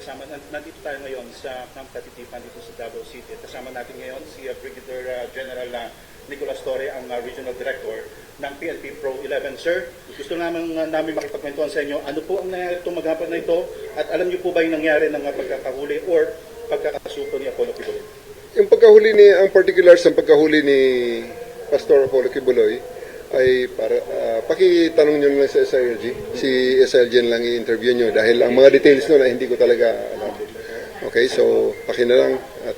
nandito tayo ngayon sa Camp Katitipan dito sa Davao City. Kasama natin ngayon si Brigadier General Nicolas Torre, ang Regional Director ng PNP Pro 11. Sir, gusto namin makipagkwentuhan sa inyo, ano po ang nangyari itong maghapon na ito at alam niyo po ba yung nangyari ng pagkakahuli or pagkakasuko ni Apollo Kibuloy? Yung pagkahuli ang particulars ng pagkahuli ni Pastor Apollo Kibuloy ay para pakitanong nyo lang sa SILG. Si SILG lang i-interview nyo dahil ang mga details nun ay hindi ko talaga alam. Okay, so paki na lang at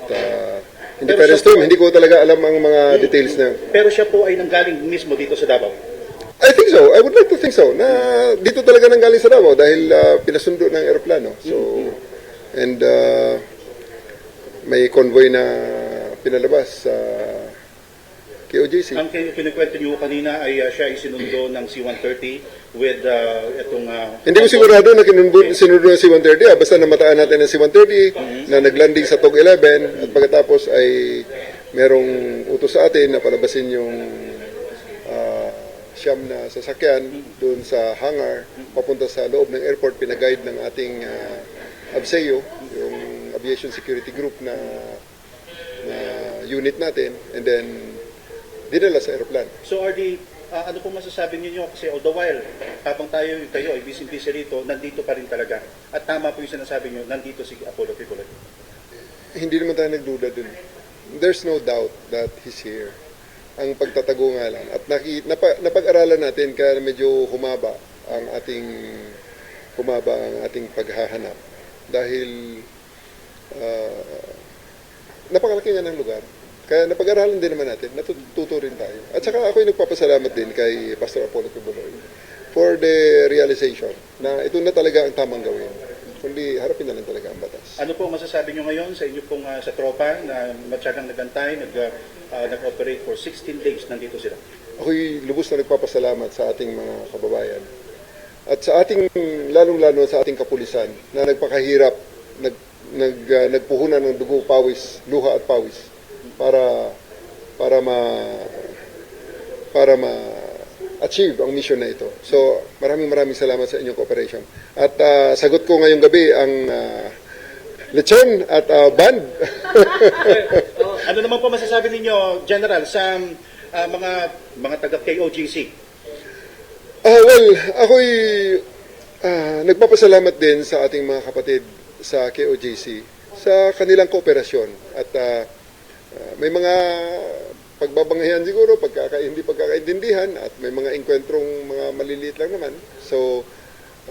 hindi ko talaga alam ang mga details na. Pero siya po ay nanggaling mismo dito sa Davao? I think so. I would like to think so. Na dito talaga nanggaling sa Davao dahil pinasundo ng eroplano. So, and may convoy na pinalabas sa KOJC. Ang kinikwento niyo kanina ay siya ay sinundo ng C-130 with itong... Hindi ko sigurado na sinundo ng C-130. Basta namataan natin ng C-130 na naglanding sa TOG 11 at pagkatapos ay merong utos sa atin na palabasin yung siyam na sasakyan doon sa hangar papunta sa loob ng airport. Pinaguide ng ating ABSEO, yung Aviation Security Group na unit natin, and then dinala sa aeroplano. So RD, ano po masasabi niyo kasi all the while, habang kayo ay busy rito, nandito pa rin talaga. At tama po yung sinasabi niyo, nandito si Apollo Kibuloy. Hindi naman tayo nagduda dun. There's no doubt that he's here. Ang pagtatago nga lang. At napag-aralan natin kaya medyo humaba ang ating paghahanap. Dahil napakalaki nga ng lugar. Kaya napag-aralan din naman natin, natututo rin tayo. At saka ako'y nagpapasalamat din kay Pastor Apollo Kibuloy for the realization na ito na talaga ang tamang gawin. Kundi harapin na lang talaga ang batas. Ano po masasabi nyo ngayon sa inyo pong sa tropa na matyagang nagantay, nag-operate for 16 days, nandito sila? Ako'y lubos na nagpapasalamat sa ating mga kababayan. At sa ating, lalong-lalo sa ating kapulisan na nagpakahirap, nagpuhunan ng dugo, pawis, luha at pawis para ma-achieve ang mission na ito. So, maraming salamat sa inyong cooperation. At sagot ko ngayong gabi ang lechon at band. Ano naman po masasabi ninyo, General, sa mga taga-KOJC? Well, ako'y nagpapasalamat din sa ating mga kapatid sa KOJC sa kanilang kooperasyon. At may mga pagbabanghayan siguro, hindi pagkakaintindihan, at may mga engkwentrong mga maliliit lang naman. So,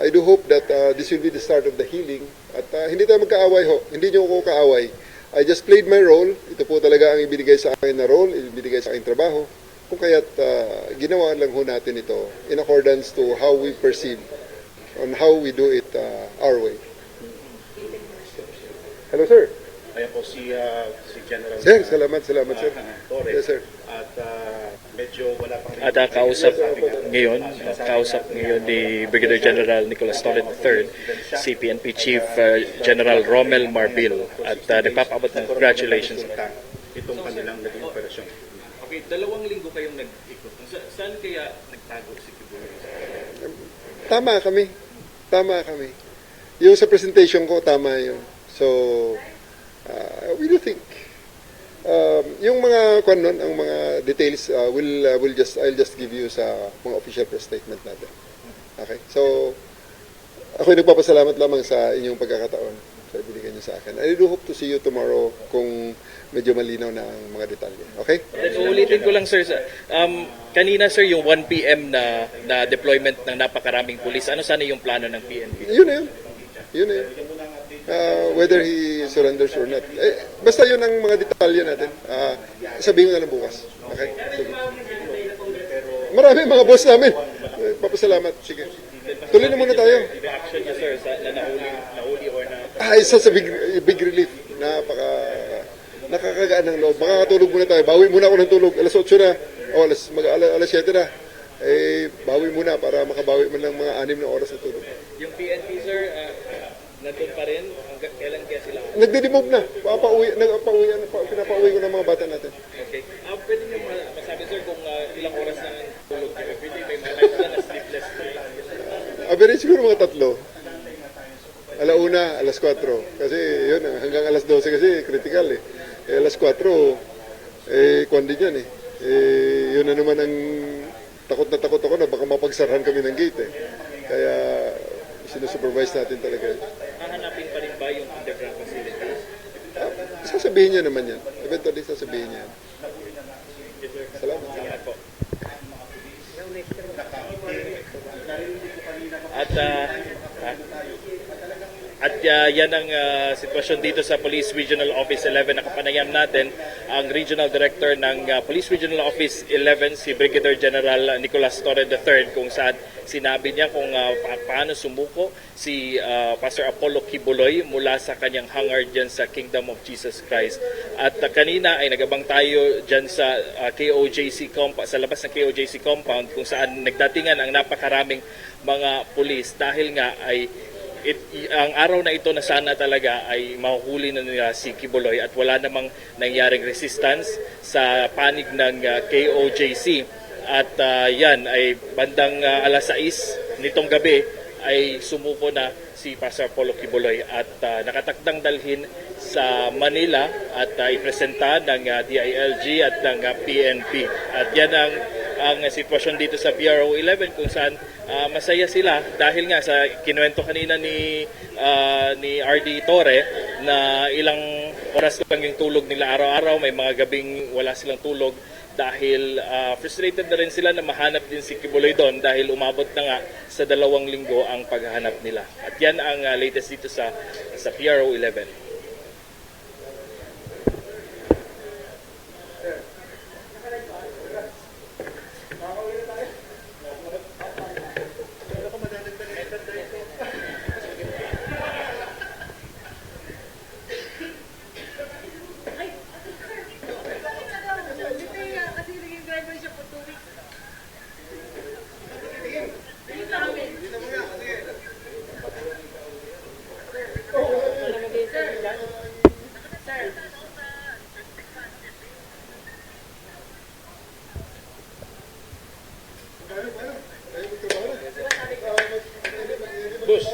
I do hope that this will be the start of the healing. At hindi tayo magkaaway ho. Hindi niyo ako kaaway. I just played my role. Ito po talaga ang ibinigay sa akin na role, ibinigay sa akin trabaho. Kung kaya't ginawa lang ho natin ito in accordance to how we perceive, on how we do it our way. Hello, sir. Ayan po si General. Sir, salamat sir. Torre. Yes, sir. At medyo wala pang... At kausap ngayon ni Brigadier General Nicolas Torre III, si PNP Chief General Romel Marbil, at nagpapaabot ng congratulations. Itong kanilang naging operasyon. Okay, 2 linggo kayong nag-ikot. Saan kaya nagtago si Kibuloy? Tama kami. Yung sa presentation ko, tama yun. So, we do think. Yung mga ang mga details I'll just give you sa mga official press statement natin. Okay? So, ako'y nagpapasalamat lamang sa inyong pagkakataon sa ibigay niyo sa akin. I do hope to see you tomorrow kung medyo malinaw na ang mga detalye. Okay? Ulitin ko lang, sir. Kanina, sir, yung 1 p.m. na deployment ng napakaraming pulis, ano sana yung plano ng PNP? Yun na yun. Whether he surrenders or not. Basta yun ang mga detalye natin. Sabihin ko na lang bukas. Okay? Marami mga boss namin. Papasalamat. Sige. Tuloy na muna tayo. Reaction niya, sir, na nahuli or na... Isa sa big relief. Nakakagaan ng loob. Makakatulog muna tayo. Bawi muna ako ng tulog. Alas 8 na. O alas 7 na. Bawi muna para makabawi man lang mga 6 na oras na tulog. Yung PNP, sir, nandun pa rin? Kailan kaya sila? Nagde-demove na. Pinapauwi ko ng mga bata natin. Okay. Pwede niyo masabi, sir, kung ilang oras na tulog niyo every day? May mga times na sleepless night? Average siguro mga 3. alauna, alas 4. Kasi yun, hanggang alas 12 kasi critical eh. Alas 4, kwan din yan eh. Yun na naman ang takot ako na baka mapagsarahan kami ng gate eh. Kaya sinusupervise natin talaga yun. Hahanapin pa rin ba yung underground facilities? Sasabihin niya naman yan. Eventually sasabihin niya yan. Salamat. Salamat po. Yan ang sitwasyon dito sa Police Regional Office 11. Nakapanayam natin ang Regional Director ng Police Regional Office 11, si Brigadier General Nicolas Torre III, kung saan sinabi niya kung paano sumuko si Pastor Apollo Kibuloy mula sa kanyang hangar dyan sa Kingdom of Jesus Christ. At kanina ay nagabang tayo dyan sa KOJC compound, sa labas ng KOJC compound, kung saan nagdatingan ang napakaraming mga pulis dahil nga ay ang araw na ito na sana talaga ay mahuhuli na nila si Kibuloy at wala namang nangyaring resistance sa panig ng KOJC. At yan ay bandang alas 6 nitong gabi ay sumuko na si Pastor Apollo Kibuloy at nakatakdang dalhin sa Manila at ipresenta ng DILG at ng PNP. At yan ang sitwasyon dito sa PRO 11 kung saan masaya sila dahil nga sa kinuwento kanina ni RD Torre na ilang oras lang yung tulog nila araw-araw, may mga gabing wala silang tulog dahil frustrated na rin sila na mahanap din si Kibuloy doon dahil umabot na nga sa 2 linggo ang paghahanap nila. At yan ang latest dito sa PRO 11. Bus.